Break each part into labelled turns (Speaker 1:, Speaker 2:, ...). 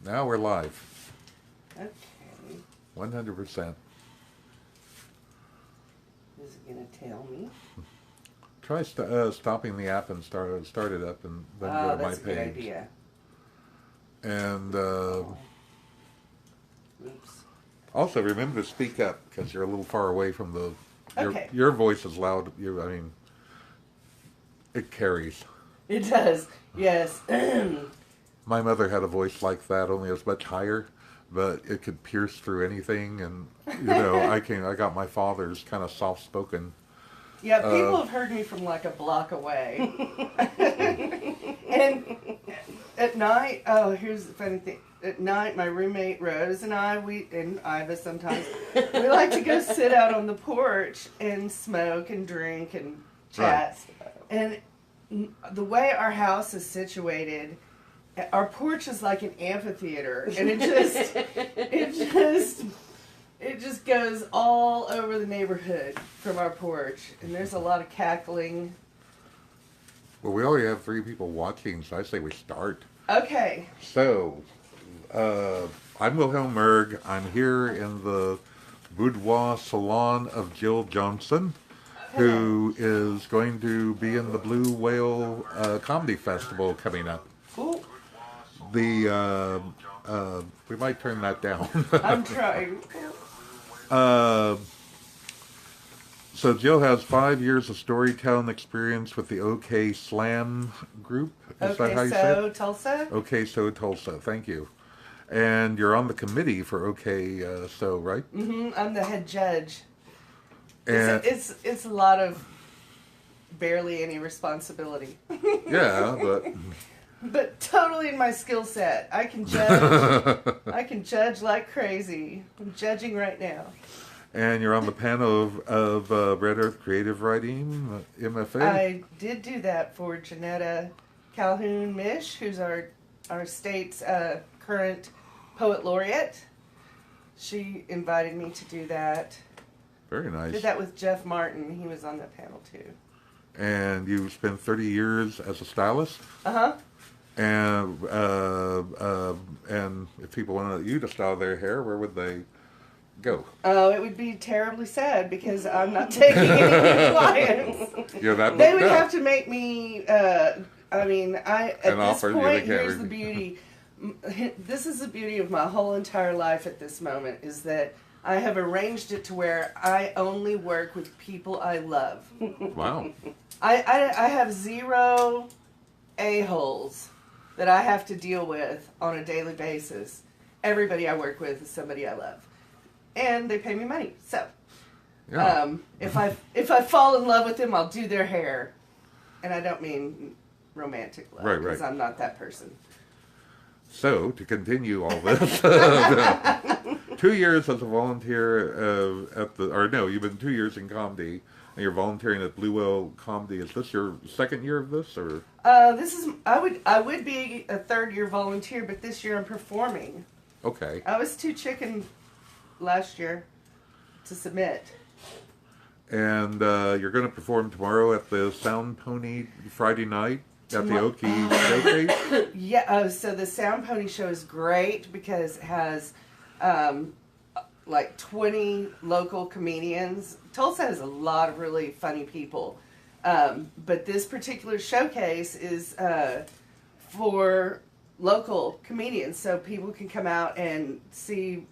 Speaker 1: Now we're live.
Speaker 2: Okay.
Speaker 1: 100%.
Speaker 2: Is it going to tell me?
Speaker 1: Try stopping the app and start it up and then go to my page.
Speaker 2: That's a good idea.
Speaker 1: And
Speaker 2: Oops.
Speaker 1: also remember to speak up because you're a little far away from the...
Speaker 2: Okay.
Speaker 1: Your voice is loud. It carries.
Speaker 2: It does, yes.
Speaker 1: My mother had a voice like that, only it was much higher, but it could pierce through anything. And, I got my father's kind of soft-spoken.
Speaker 2: Yeah, people have heard me from like a block away. And at night, here's the funny thing. At night, my roommate Rose and I, and Iva sometimes, we like to go sit out on the porch and smoke and drink and chat. Right. And the way our house is situated, our porch is like an amphitheater, and it just goes all over the neighborhood from our porch, and there's a lot of cackling.
Speaker 1: Well, we already have 3 people watching, so I say we start.
Speaker 2: Okay.
Speaker 1: So, I'm Wilhelm Murg. I'm here in the boudoir salon of Jyl Johnson, who is going to be in the Blue Whale Comedy Festival coming up.
Speaker 2: Cool.
Speaker 1: We might turn that down.
Speaker 2: I'm trying.
Speaker 1: So Jyl has 5 years of storytelling experience with the OK Slam group. Is that how you say it?
Speaker 2: Tulsa?
Speaker 1: OK So Tulsa. Thank you. And you're on the committee for OK So, right?
Speaker 2: Mm-hmm. I'm the head judge.
Speaker 1: And
Speaker 2: it's a lot of barely any responsibility.
Speaker 1: Yeah,
Speaker 2: but totally in my skill set. I can judge. I can judge like crazy. I'm judging right now.
Speaker 1: And you're on the panel of Red Earth Creative Writing, MFA?
Speaker 2: I did do that for Janetta Calhoun-Mish, who's our state's current poet laureate. She invited me to do that.
Speaker 1: Very nice.
Speaker 2: Did that with Jeff Martin. He was on that panel too.
Speaker 1: And you spent 30 years as a stylist?
Speaker 2: Uh-huh.
Speaker 1: And if people wanted you to style their hair, where would they go?
Speaker 2: Oh, it would be terribly sad because I'm not taking any clients.
Speaker 1: You're that
Speaker 2: They would
Speaker 1: booked up.
Speaker 2: have to make me. At this point, here's the beauty. This is the beauty of my whole entire life at this moment is that I have arranged it to where I only work with people I love.
Speaker 1: Wow.
Speaker 2: I have 0 a-holes that I have to deal with on a daily basis. Everybody I work with is somebody I love. And they pay me money. So,
Speaker 1: Yeah.
Speaker 2: if I fall in love with them, I'll do their hair. And I don't mean romantic love,
Speaker 1: Right.
Speaker 2: because I'm not that person.
Speaker 1: So, to continue all this, 2 years as a volunteer you've been 2 years in comedy, and you're volunteering at Blue Whale Comedy. Is this your second year of this, or?
Speaker 2: I would be a 3rd-year volunteer, but this year I'm performing.
Speaker 1: Okay.
Speaker 2: I was too chicken last year to submit.
Speaker 1: And you're going to perform tomorrow at the Sound Pony Friday night at the Oki Showcase?
Speaker 2: Yeah, so the Sound Pony show is great because it has like 20 local comedians. Tulsa has a lot of really funny people. But this particular showcase is for local comedians, so people can come out and see,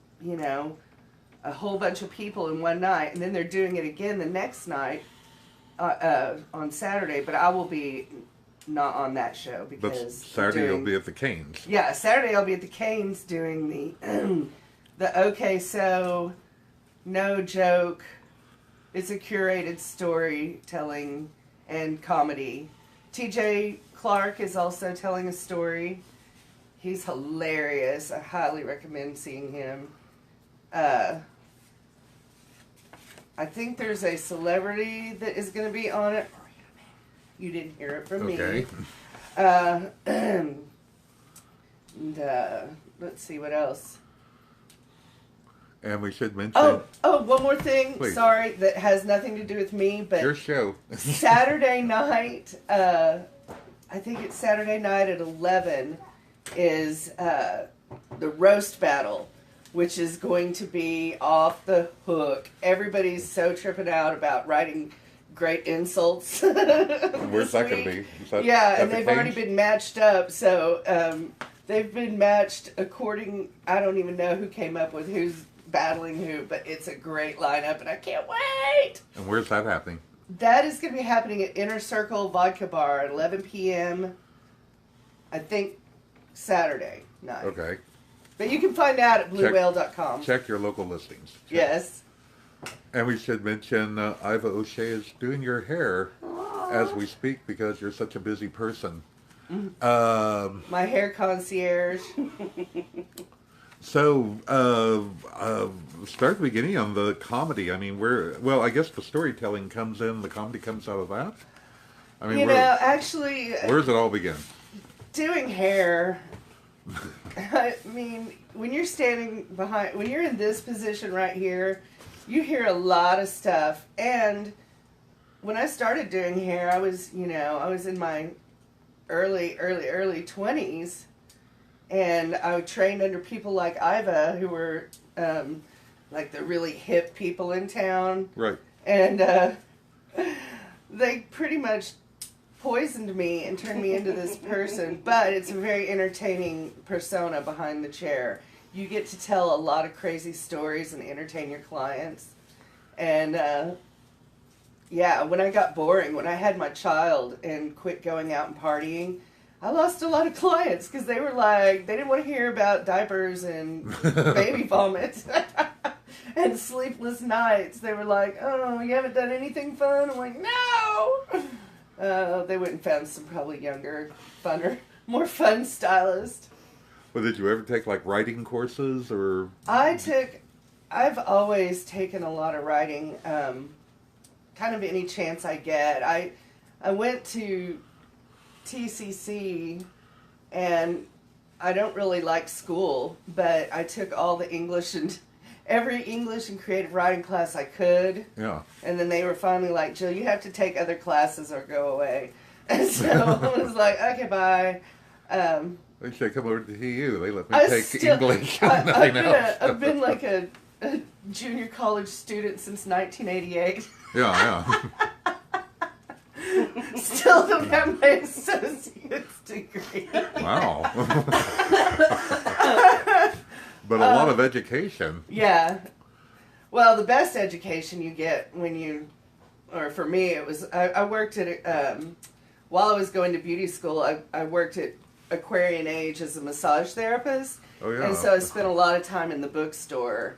Speaker 2: a whole bunch of people in one night, and then they're doing it again the next night on Saturday, but I will be not on that show because
Speaker 1: But Saturday you'll be at the Canes.
Speaker 2: Yeah, Saturday I'll be at the Canes doing the OK So, no joke. It's a curated storytelling and comedy. TJ Clark is also telling a story. He's hilarious. I highly recommend seeing him. I think there's a celebrity that is going to be on it. You didn't hear it from me. And let's see what else.
Speaker 1: And we should mention...
Speaker 2: Oh, one more thing.
Speaker 1: Please.
Speaker 2: Sorry, that has nothing to do with me, but...
Speaker 1: Your show.
Speaker 2: Saturday night, I think it's Saturday night at 11, is the roast battle, which is going to be off the hook. Everybody's so tripping out about writing great insults.
Speaker 1: Where's that going to be?
Speaker 2: Yeah, and they've already been matched up. So they've been matched according. I don't even know who came up with who's battling who, but it's a great lineup, and I can't wait.
Speaker 1: And where's that happening?
Speaker 2: That is going to be happening at Inner Circle Vodka Bar at 11 p.m. I think Saturday night.
Speaker 1: Okay.
Speaker 2: But you can find out at bluewhale.com.
Speaker 1: Check your local listings. Check.
Speaker 2: Yes.
Speaker 1: And we should mention Iva O'Shea is doing your hair as we speak because you're such a busy person.
Speaker 2: My hair concierge.
Speaker 1: So, start the beginning on the comedy. I mean, I guess the storytelling comes in, the comedy comes out of that. I mean,
Speaker 2: actually...
Speaker 1: Where does it all begin?
Speaker 2: Doing hair... I mean, when you're standing behind... When you're in this position right here, you hear a lot of stuff. And when I started doing hair, I was in my early 20s. And I trained under people like Iva, who were like the really hip people in town.
Speaker 1: Right.
Speaker 2: And they pretty much poisoned me and turned me into this person. But it's a very entertaining persona behind the chair. You get to tell a lot of crazy stories and entertain your clients. And when I got boring, when I had my child and quit going out and partying, I lost a lot of clients because they were like, they didn't want to hear about diapers and baby vomit and sleepless nights. They were like, oh, you haven't done anything fun? I'm like, no! They went and found some probably younger, funner, more fun stylist.
Speaker 1: Well, did you ever take like writing courses or?
Speaker 2: I've always taken a lot of writing, kind of any chance I get. I went to TCC, and I don't really like school, but I took all the every English and creative writing class I could.
Speaker 1: Yeah.
Speaker 2: And then they were finally like, Jill, you have to take other classes or go away. And so I was like, okay, bye.
Speaker 1: They should come over to TU. They let me take English and nothing else.
Speaker 2: I've been like a junior college student since 1988.
Speaker 1: Yeah.
Speaker 2: Still don't have my associate's degree.
Speaker 1: Wow. But a lot of education.
Speaker 2: Yeah. Well, the best education you get or for me, it was, I worked at, while I was going to beauty school, I worked at Aquarian Age as a massage therapist.
Speaker 1: Oh, yeah.
Speaker 2: And so I spent a lot of time in the bookstore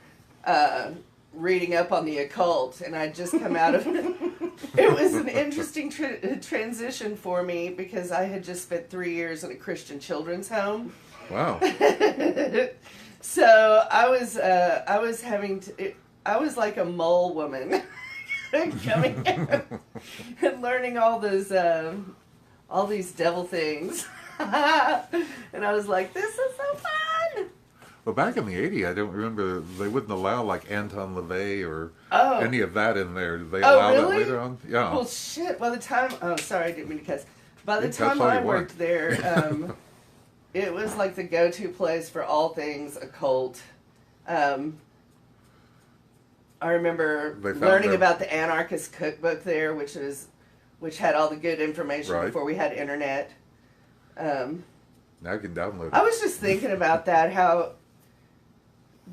Speaker 2: reading up on the occult, and I'd just come out of it was an interesting transition for me because I had just spent 3 years in a Christian children's home.
Speaker 1: Wow.
Speaker 2: So I was I was like a mole woman coming in and learning all these devil things. And I was like, this is so fun.
Speaker 1: Well, back in the 80s, I don't remember, they wouldn't allow like Anton LaVey or any of that in there. Did they allow that later on? Yeah.
Speaker 2: Well, shit, by the time, sorry, I didn't mean to cuss. By the time I worked there, it was like the go-to place for all things occult. I remember learning about the Anarchist Cookbook there, which had all the good information before we had internet.
Speaker 1: Now you can download it.
Speaker 2: I was just thinking about that, how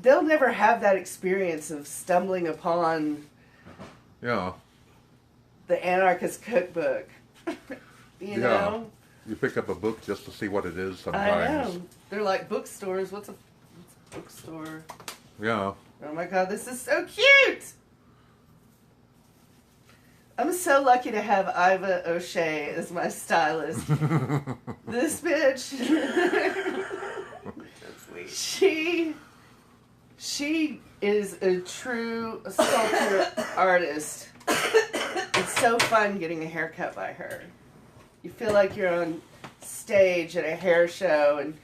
Speaker 2: they'll never have that experience of stumbling upon the Anarchist Cookbook. you know?
Speaker 1: You pick up a book just to see what it is sometimes.
Speaker 2: I know. They're like bookstores. What's a bookstore?
Speaker 1: Yeah.
Speaker 2: Oh my God, this is so cute! I'm so lucky to have Iva O'Shea as my stylist. This bitch. That's sweet. She is a true sculpture artist. It's so fun getting a haircut by her. You feel like you're on stage at a hair show and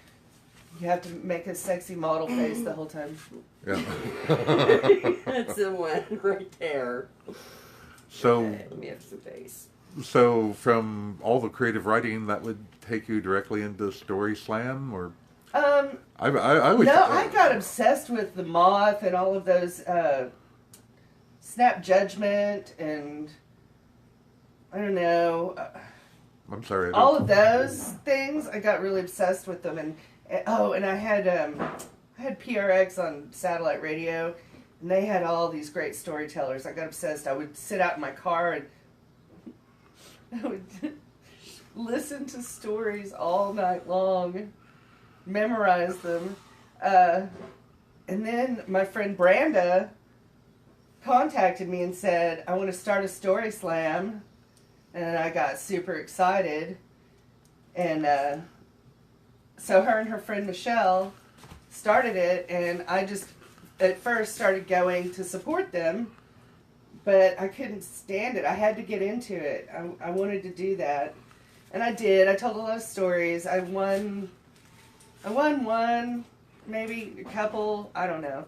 Speaker 2: you have to make a sexy model face the whole time.
Speaker 1: Yeah.
Speaker 3: That's the one right there.
Speaker 1: So,
Speaker 3: let me have some face.
Speaker 1: So from all the creative writing, that would take you directly into Story Slam, or? I wish.
Speaker 2: No, I got obsessed with The Moth and all of those Snap Judgment and I don't know.
Speaker 1: I'm sorry.
Speaker 2: All of those things, I got really obsessed with them. And I had PRX on satellite radio, and they had all these great storytellers. I got obsessed. I would sit out in my car and I would listen to stories all night long, memorize them. And then my friend Branda contacted me and said, I want to start a story slam. And I got super excited. And so her and her friend Michelle started it. And I just, at first, started going to support them. But I couldn't stand it. I had to get into it. I wanted to do that. And I did. I told a lot of stories. I won one, maybe a couple, I don't know.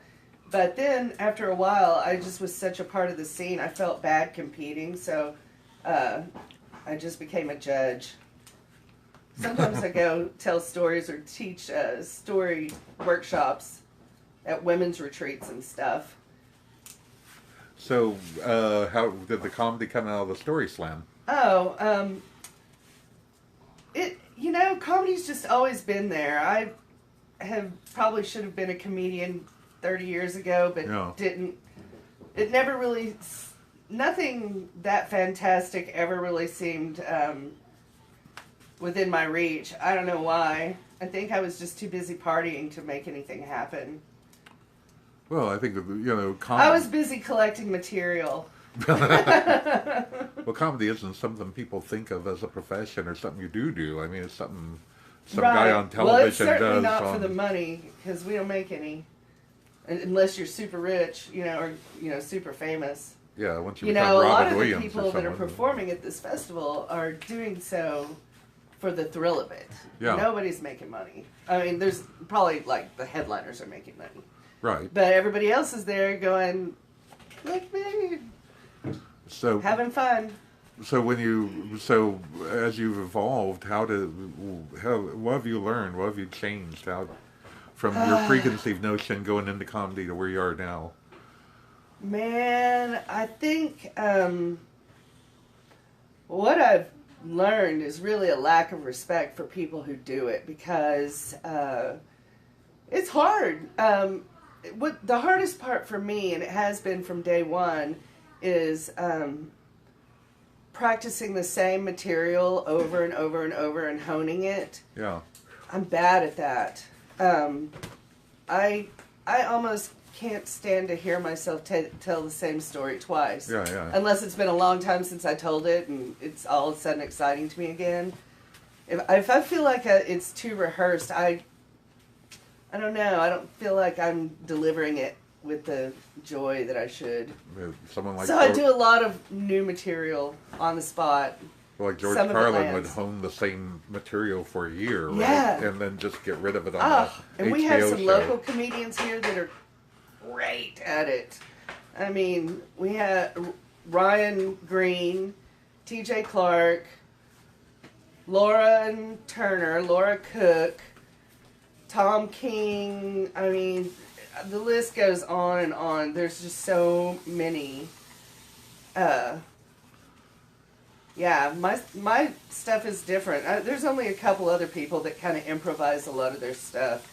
Speaker 2: But then, after a while, I just was such a part of the scene. I felt bad competing, so I just became a judge. Sometimes I go tell stories or teach story workshops at women's retreats and stuff.
Speaker 1: So, how did the comedy come out of the story slam?
Speaker 2: Comedy's just always been there. I probably should have been a comedian 30 years ago, but didn't. It never really, nothing that fantastic ever really seemed within my reach. I don't know why. I think I was just too busy partying to make anything happen.
Speaker 1: Well, I think,
Speaker 2: I was busy collecting material.
Speaker 1: Well, comedy isn't something people think of as a profession or something you do. I mean, it's something some guy on television does.
Speaker 2: Well, it's certainly not for the money, because we don't make any. Unless you're super rich, or, super famous.
Speaker 1: Yeah, once you become Robin
Speaker 2: a lot of
Speaker 1: Williams
Speaker 2: the people that are performing at this festival are doing so for the thrill of it.
Speaker 1: Yeah.
Speaker 2: Nobody's making money. I mean, there's probably, the headliners are making money.
Speaker 1: Right.
Speaker 2: But everybody else is there going, look me.
Speaker 1: So
Speaker 2: having fun.
Speaker 1: So as you've evolved, what have you learned? What have you changed? From your preconceived notion going into comedy to where you are now?
Speaker 2: Man, I think what I've learned is really a lack of respect for people who do it, because it's hard. What the hardest part for me, and it has been from day one, is practicing the same material over and over and over and honing it.
Speaker 1: Yeah.
Speaker 2: I'm bad at that. I almost can't stand to hear myself tell the same story twice.
Speaker 1: Yeah.
Speaker 2: Unless it's been a long time since I told it and it's all of a sudden exciting to me again. If I feel like it's too rehearsed, I don't know. I don't feel like I'm delivering it with the joy that I should. I do a lot of new material on the spot.
Speaker 1: Well, like George Carlin would hone the same material for a year, right?
Speaker 2: Yeah.
Speaker 1: And then just get rid of it on the
Speaker 2: and
Speaker 1: HBO
Speaker 2: we have some
Speaker 1: show.
Speaker 2: local comedians here that are great at it. I mean, we had Ryan Green, TJ Clark, Laura Cook, Tom King. I mean, the list goes on and on. There's just so many. Yeah, my stuff is different. There's only a couple other people that kind of improvise a lot of their stuff.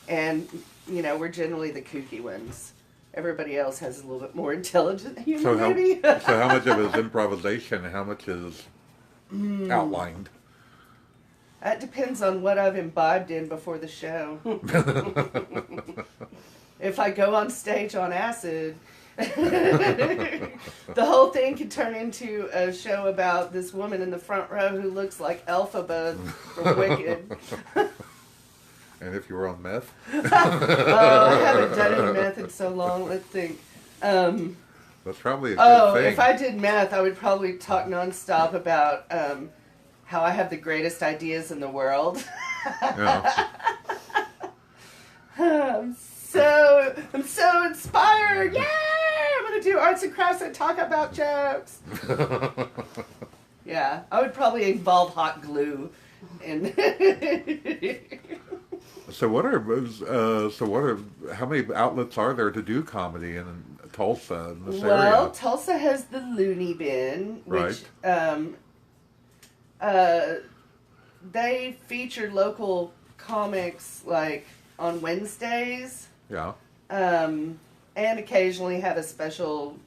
Speaker 2: And, we're generally the kooky ones. Everybody else has a little bit more intelligent humor, maybe.
Speaker 1: So how much of it is improvisation and how much is outlined?
Speaker 2: That depends on what I've imbibed in before the show. If I go on stage on acid, the whole thing could turn into a show about this woman in the front row who looks like Elphaba from Wicked.
Speaker 1: And if you were on meth?
Speaker 2: I haven't done any meth in so long. Let's think.
Speaker 1: That's probably a good thing.
Speaker 2: If I did meth, I would probably talk nonstop about how I have the greatest ideas in the world.
Speaker 1: Yeah.
Speaker 2: I'm so inspired. Yay! I'm going to do arts and crafts and talk about jokes. Yeah, I would probably involve hot glue. And
Speaker 1: how many outlets are there to do comedy in Tulsa in this
Speaker 2: Well,
Speaker 1: area?
Speaker 2: Tulsa has the Looney Bin, which they feature local comics like on Wednesdays,
Speaker 1: Yeah.
Speaker 2: and occasionally have a special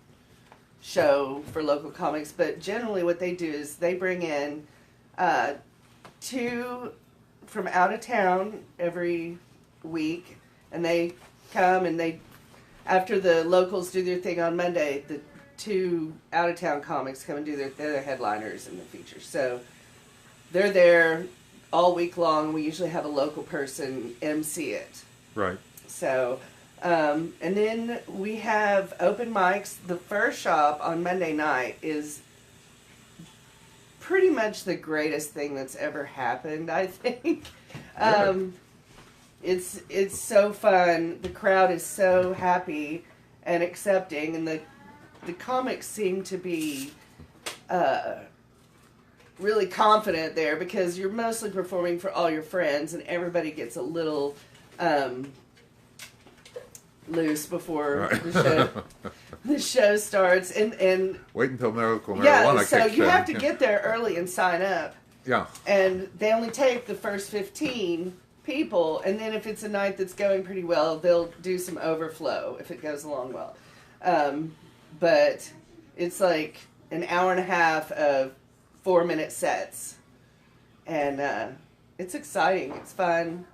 Speaker 2: show for local comics. But generally, what they do is they bring in two from out of town every week, and they come and they, after the locals do their thing on Monday, the two out of town comics come and do their headliners in the feature. So they're there all week long. We usually have a local person MC it.
Speaker 1: Right.
Speaker 2: So, and then we have open mics. The first shop on Monday night is pretty much the greatest thing that's ever happened, I think.
Speaker 1: Really?
Speaker 2: It's so fun. The crowd is so happy and accepting, and the comics seem to be really confident there because you're mostly performing for all your friends, and everybody gets a little loose before
Speaker 1: Right.
Speaker 2: the show starts, and
Speaker 1: Wait until medical marijuana
Speaker 2: yeah, so
Speaker 1: kicks
Speaker 2: you
Speaker 1: in.
Speaker 2: have to get there early and sign up.
Speaker 1: Yeah.
Speaker 2: And they only take the first 15 people, and then if it's a night that's going pretty well, they'll do some overflow if it goes along well. But it's like an hour and a half of 4-minute sets, and it's exciting. It's fun.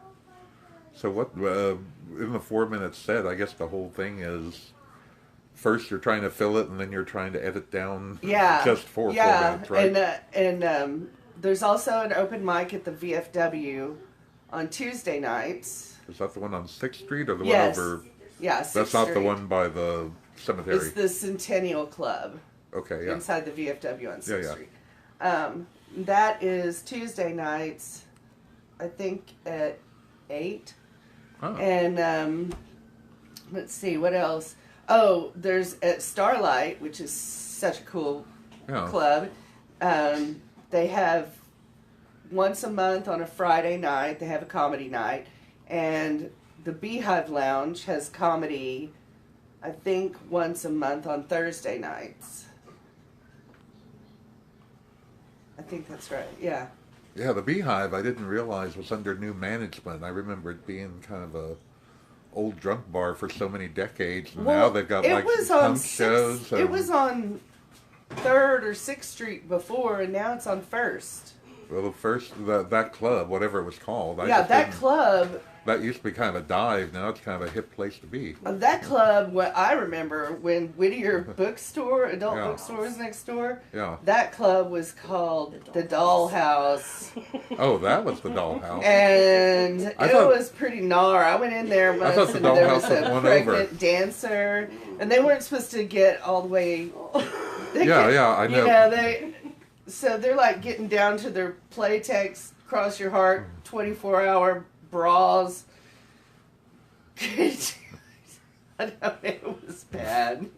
Speaker 1: So what, in the 4-minute set, I guess the whole thing is, first you're trying to fill it, and then you're trying to edit down just for 4 minutes, right?
Speaker 2: And there's also an open mic at the VFW on Tuesday nights.
Speaker 1: Is that the one on 6th Street, or the
Speaker 2: Yes.
Speaker 1: one over?
Speaker 2: Yeah,
Speaker 1: That's
Speaker 2: 6th
Speaker 1: not the
Speaker 2: Street.
Speaker 1: one by the cemetery.
Speaker 2: It's the Centennial Club.
Speaker 1: Okay, yeah.
Speaker 2: Inside the VFW on 6th
Speaker 1: Yeah.
Speaker 2: Street. That is Tuesday nights, I think at 8.
Speaker 1: Oh.
Speaker 2: And let's see, what else? Oh, there's at Starlight, which is such a cool
Speaker 1: Yeah.
Speaker 2: club. They have once a month on a Friday night, they have a comedy night. And the Beehive Lounge has comedy, I think, once a month on Thursday nights. I think that's right, yeah.
Speaker 1: Yeah, the Beehive, I didn't realize was under new management. I remember it being kind of a old drunk bar for so many decades. And now they've got like punk shows.
Speaker 2: It was on 3rd or 6th Street before, and now it's on 1st.
Speaker 1: Well, the first, that club, whatever it was called.
Speaker 2: That club.
Speaker 1: That used to be kind of a dive. Now it's kind of a hip place to be.
Speaker 2: That club, what I remember when Whittier Bookstore, adult bookstore was next door.
Speaker 1: Yeah.
Speaker 2: That club was called the Dollhouse.
Speaker 1: Oh, that was the Dollhouse.
Speaker 2: And it was pretty gnar. I went in there once,
Speaker 1: thought the
Speaker 2: and there was
Speaker 1: Dollhouse was
Speaker 2: a
Speaker 1: one
Speaker 2: pregnant
Speaker 1: over.
Speaker 2: dancer, and they weren't supposed to get all the way.
Speaker 1: I know.
Speaker 2: You know, so they're like getting down to their Playtex, cross your heart, 24-hour bras. I know, it was bad.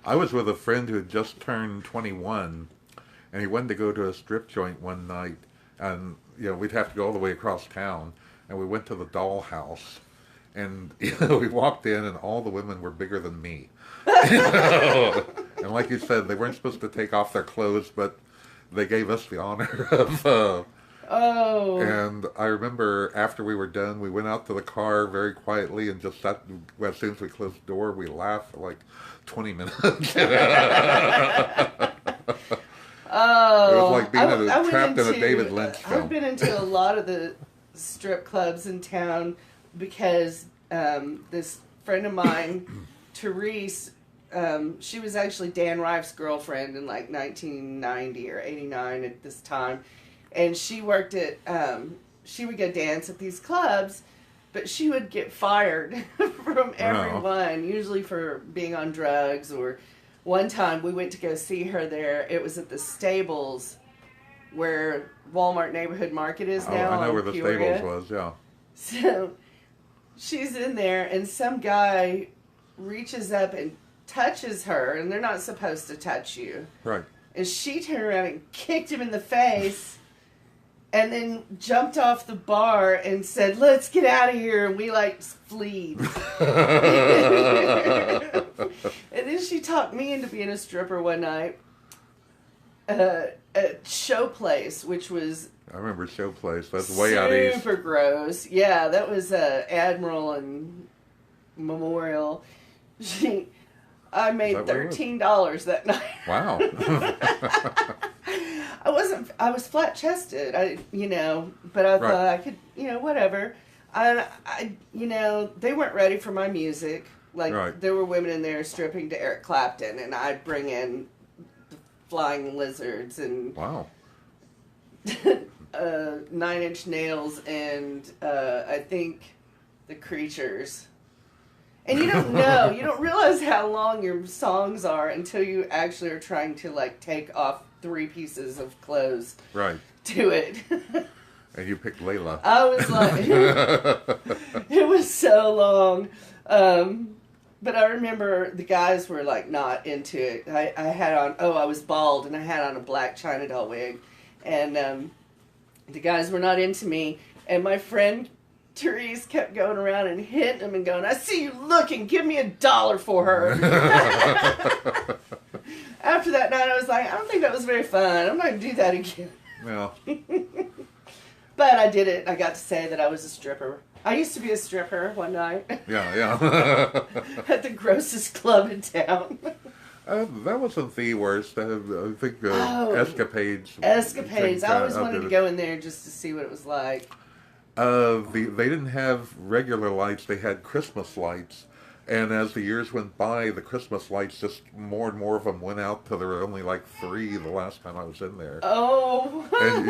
Speaker 1: I was with a friend who had just turned 21, and he wanted to go to a strip joint one night, and we'd have to go all the way across town, and we went to the Dollhouse, and we walked in, and all the women were bigger than me. And like you said, they weren't supposed to take off their clothes, but they gave us the honor of. And I remember after we were done, we went out to the car very quietly and just sat. Well, as soon as we closed the door, we laughed for like 20 minutes. It was like being trapped in a David Lynch film.
Speaker 2: I've been into a lot of the strip clubs in town because this friend of mine, Therese, she was actually Dan Rife's girlfriend in like 1990 or 89 at this time. And she worked at, she would go dance at these clubs, but she would get fired from everyone, usually for being on drugs. Or one time we went to go see her there. It was at the Stables where Walmart Neighborhood Market is now.
Speaker 1: I know
Speaker 2: on
Speaker 1: where the
Speaker 2: Peoria.
Speaker 1: Stables was, yeah.
Speaker 2: So she's in there, and some guy reaches up and touches her, and they're not supposed to touch you.
Speaker 1: Right.
Speaker 2: And she turned around and kicked him in the face. and then jumped off the bar and said, "Let's get out of here," and we like fled. And then she talked me into being a stripper one night at Show Place, which was
Speaker 1: I remember Show Place. That's way out east.
Speaker 2: super gross. Yeah, that was Admiral and Memorial. I made $13 that night.
Speaker 1: Wow.
Speaker 2: I was flat chested, but I thought I could, whatever. I, they weren't ready for my music. Like, there were women in there stripping to Eric Clapton, and I'd bring in the Flying Lizards and
Speaker 1: wow.
Speaker 2: 9 Inch Nails and I think the Creatures. And you don't know, you don't realize how long your songs are until you actually are trying to like take off 3 pieces of clothes to it.
Speaker 1: And you picked Layla.
Speaker 2: I was like, it was so long. But I remember the guys were like not into it. I had on, I was bald and I had on a black China doll wig. And the guys were not into me. And my friend Therese kept going around and hitting them and going, "I see you looking, give me $1 for her." After that night, I was like, I don't think that was very fun. I'm not going to do that again.
Speaker 1: Well.
Speaker 2: But I did it. I got to say that I was a stripper. I used to be a stripper one night.
Speaker 1: Yeah.
Speaker 2: At the grossest club in town.
Speaker 1: That wasn't the worst. I think Escapades.
Speaker 2: Escapades. I always wanted to go in there just to see what it was like.
Speaker 1: They didn't have regular lights. They had Christmas lights. And as the years went by, the Christmas lights, just more and more of them went out till there were only like 3 the last time I was in there.
Speaker 2: Oh.
Speaker 1: And,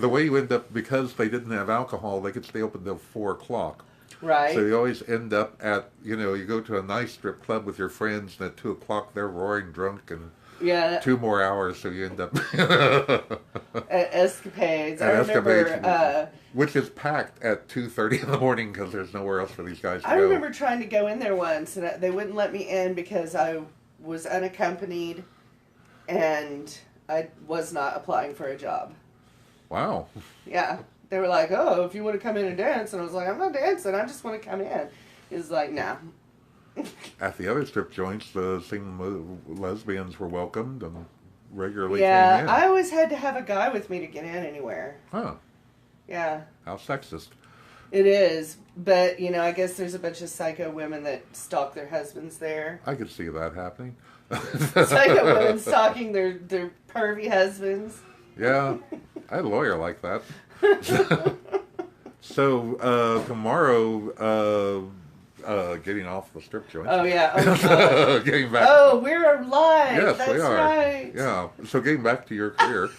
Speaker 1: the way you end up, because they didn't have alcohol, they could stay open till 4 o'clock.
Speaker 2: Right.
Speaker 1: So you always end up at, you go to a nice strip club with your friends, and at 2 o'clock they're roaring drunk, and 2 more hours, so you end up
Speaker 2: at Escapades. I remember,
Speaker 1: which is packed at 2:30 in the morning because there's nowhere else for these guys to go.
Speaker 2: I remember trying to go in there once, and they wouldn't let me in because I was unaccompanied, and I was not applying for a job.
Speaker 1: Wow.
Speaker 2: Yeah. They were like, "Oh, if you want to come in and dance," and I was like, "I'm not dancing. I just want to come in." He was like, "No."
Speaker 1: At the other strip joints, the single lesbians were welcomed and regularly
Speaker 2: came in. I always had to have a guy with me to get in anywhere.
Speaker 1: Huh.
Speaker 2: Yeah.
Speaker 1: How sexist.
Speaker 2: It is, but, I guess there's a bunch of psycho women that stalk their husbands there.
Speaker 1: I could see that happening.
Speaker 2: Psycho women stalking their pervy husbands.
Speaker 1: Yeah. I had a lawyer like that. So, tomorrow... getting off the strip joint.
Speaker 2: Oh, yeah. Oh,
Speaker 1: getting back.
Speaker 2: Oh, we're live.
Speaker 1: Yes,
Speaker 2: That's
Speaker 1: we are.
Speaker 2: Right.
Speaker 1: Yeah. So getting back to your career.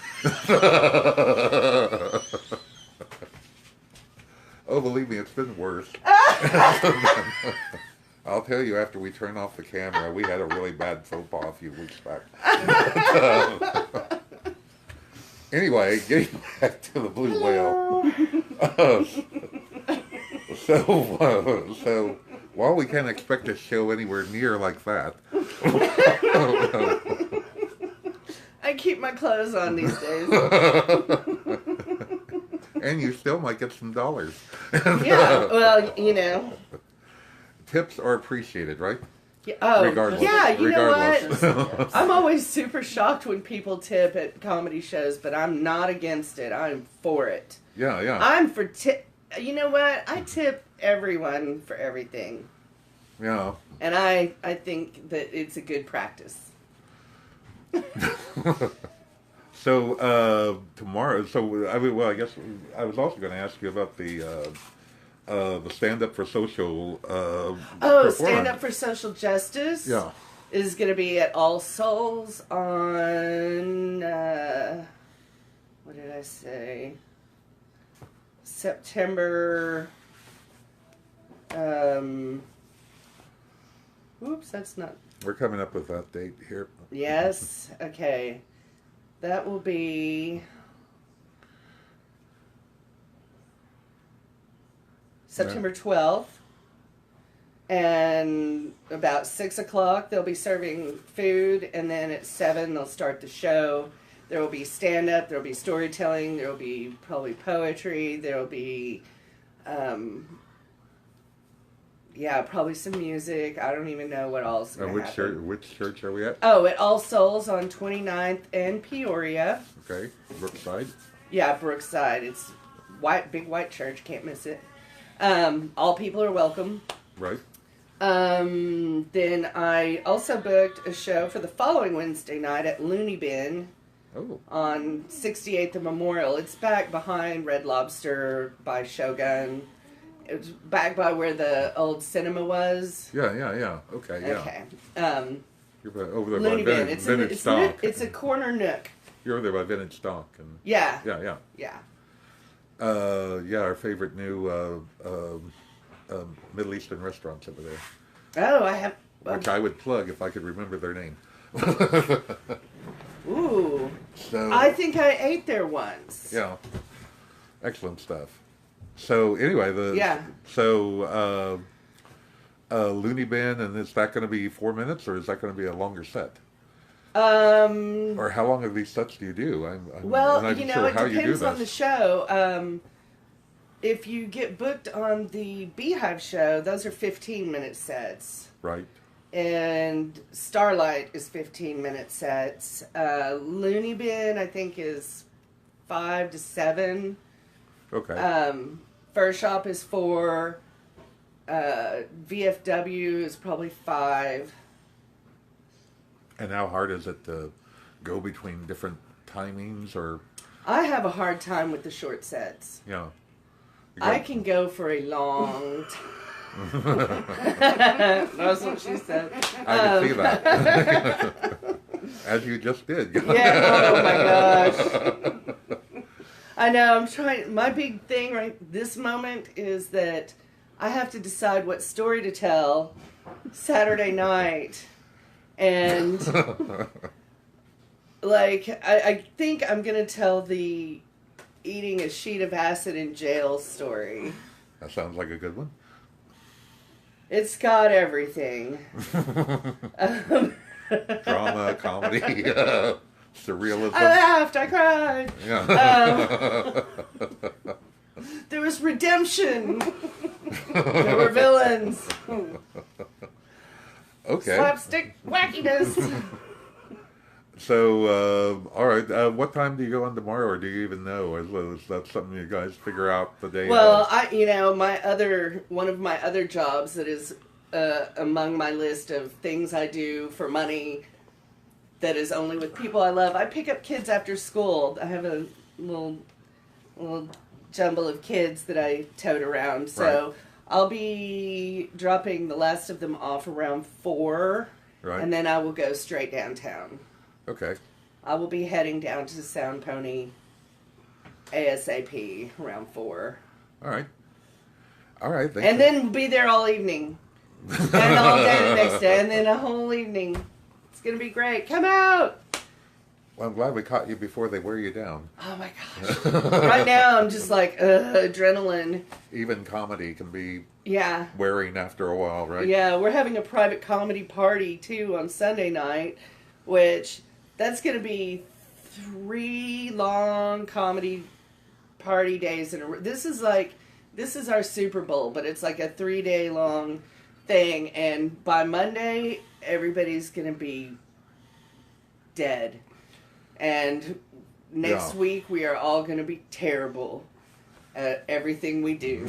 Speaker 1: Oh, believe me, it's been worse. I'll tell you, after we turned off the camera, we had a really bad faux pas a few weeks back. Anyway, getting back to the Blue Whale. So while we can't expect a show anywhere near like that,
Speaker 2: I keep my clothes on these days.
Speaker 1: And you still might get some dollars.
Speaker 2: Yeah, well,
Speaker 1: Tips are appreciated, right?
Speaker 2: Yeah, oh,
Speaker 1: regardless.
Speaker 2: Yeah,
Speaker 1: regardless.
Speaker 2: Know what? I'm always super shocked when people tip at comedy shows, but I'm not against it. I'm for it.
Speaker 1: Yeah, yeah.
Speaker 2: I'm for tip. You know what? I tip everyone for everything.
Speaker 1: Yeah.
Speaker 2: And I think that it's a good practice.
Speaker 1: So tomorrow. So I guess I was also going to ask you about the Stand Up for Social.
Speaker 2: Stand Up for Social Justice.
Speaker 1: Yeah.
Speaker 2: Is going to be at All Souls on what did I say? September. Oops, that's not.
Speaker 1: We're coming up with that date here.
Speaker 2: Yes. Okay. That will be September 12th. And about 6 o'clock, they'll be serving food. And then at 7, they'll start the show. There will be stand-up, there will be storytelling, there will be probably poetry, there will be, probably some music. I don't even know what else is going to happen.
Speaker 1: Which church are we at?
Speaker 2: Oh, at All Souls on 29th and Peoria.
Speaker 1: Okay, Brookside.
Speaker 2: Yeah, Brookside. It's big white church, can't miss it. All people are welcome.
Speaker 1: Right.
Speaker 2: Then I also booked a show for the following Wednesday night at Looney Bin.
Speaker 1: Oh.
Speaker 2: On 68th and Memorial. It's back behind Red Lobster by Shogun. It was back by where the old cinema was.
Speaker 1: Yeah. Okay, yeah.
Speaker 2: Okay.
Speaker 1: You're over there
Speaker 2: Looney
Speaker 1: by
Speaker 2: Bin.
Speaker 1: Vintage Stock.
Speaker 2: It's a corner nook.
Speaker 1: You're over there by Vintage Stock. And
Speaker 2: Yeah.
Speaker 1: Yeah. Our favorite new Middle Eastern restaurants over there.
Speaker 2: Oh, I have.
Speaker 1: Which I would plug if I could remember their name.
Speaker 2: Ooh.
Speaker 1: So,
Speaker 2: I think I ate there once.
Speaker 1: Yeah. Excellent stuff. So anyway, Looney Bin, and is that going to be 4 minutes, or is that going to be a longer set? Or how long of these sets do you do? I'm
Speaker 2: well,
Speaker 1: not
Speaker 2: you know,
Speaker 1: sure
Speaker 2: it
Speaker 1: how you do
Speaker 2: depends on the
Speaker 1: this.
Speaker 2: show. If you get booked on the Beehive show, those are 15-minute sets.
Speaker 1: Right.
Speaker 2: And Starlight is 15-minute sets. Looney Bin, I think, is 5 to 7.
Speaker 1: Okay.
Speaker 2: First Shop is 4. VFW is probably 5.
Speaker 1: And how hard is it to go between different timings, or?
Speaker 2: I have a hard time with the short sets.
Speaker 1: Yeah.
Speaker 2: I can go for a long time. That's what she said.
Speaker 1: I can see that. As you just did.
Speaker 2: Yeah, oh my gosh. I know, I'm trying. My big thing right this moment is that I have to decide what story to tell Saturday night. And, I think I'm going to tell the eating a sheet of acid in jail story.
Speaker 1: That sounds like a good one.
Speaker 2: It's got everything.
Speaker 1: Drama, comedy, surrealism.
Speaker 2: I laughed, I cried.
Speaker 1: Yeah.
Speaker 2: There was redemption. There were villains.
Speaker 1: Okay.
Speaker 2: Slapstick wackiness.
Speaker 1: So, all right. What time do you go on tomorrow, or do you even know? Is that something you guys figure out the day?
Speaker 2: Well, one of my other jobs that is among my list of things I do for money that is only with people I love. I pick up kids after school. I have a little jumble of kids that I tote around. So
Speaker 1: Right.
Speaker 2: I'll be dropping the last of them off around 4,
Speaker 1: Right.
Speaker 2: and then I will go straight downtown.
Speaker 1: Okay.
Speaker 2: I will be heading down to Sound Pony ASAP around 4.
Speaker 1: All right. All right.
Speaker 2: And then be there all evening. And all day the next day. And then a whole evening. It's going to be great. Come out!
Speaker 1: Well, I'm glad we caught you before they wear you down.
Speaker 2: Oh my gosh. Right now I'm just like, adrenaline.
Speaker 1: Even comedy can be
Speaker 2: Yeah.
Speaker 1: wearing after a while, right?
Speaker 2: Yeah, we're having a private comedy party too on Sunday night, which that's going to be 3 long comedy party days in a row. This is our Super Bowl, but it's like a 3-day long thing, and by Monday everybody's going to be dead. And next week we are all going to be terrible at everything we do.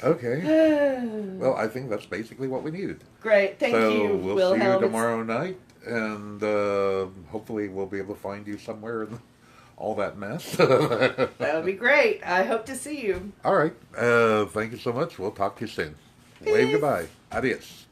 Speaker 1: Okay. Well, I think that's basically what we needed.
Speaker 2: Great. Thank you,
Speaker 1: We'll
Speaker 2: Wilhelm.
Speaker 1: see you tomorrow night, and hopefully we'll be able to find you somewhere in all that mess.
Speaker 2: That would be great. I hope to see you.
Speaker 1: All right. Thank you so much. We'll talk to you soon. Wave
Speaker 2: Peace.
Speaker 1: goodbye. Adios.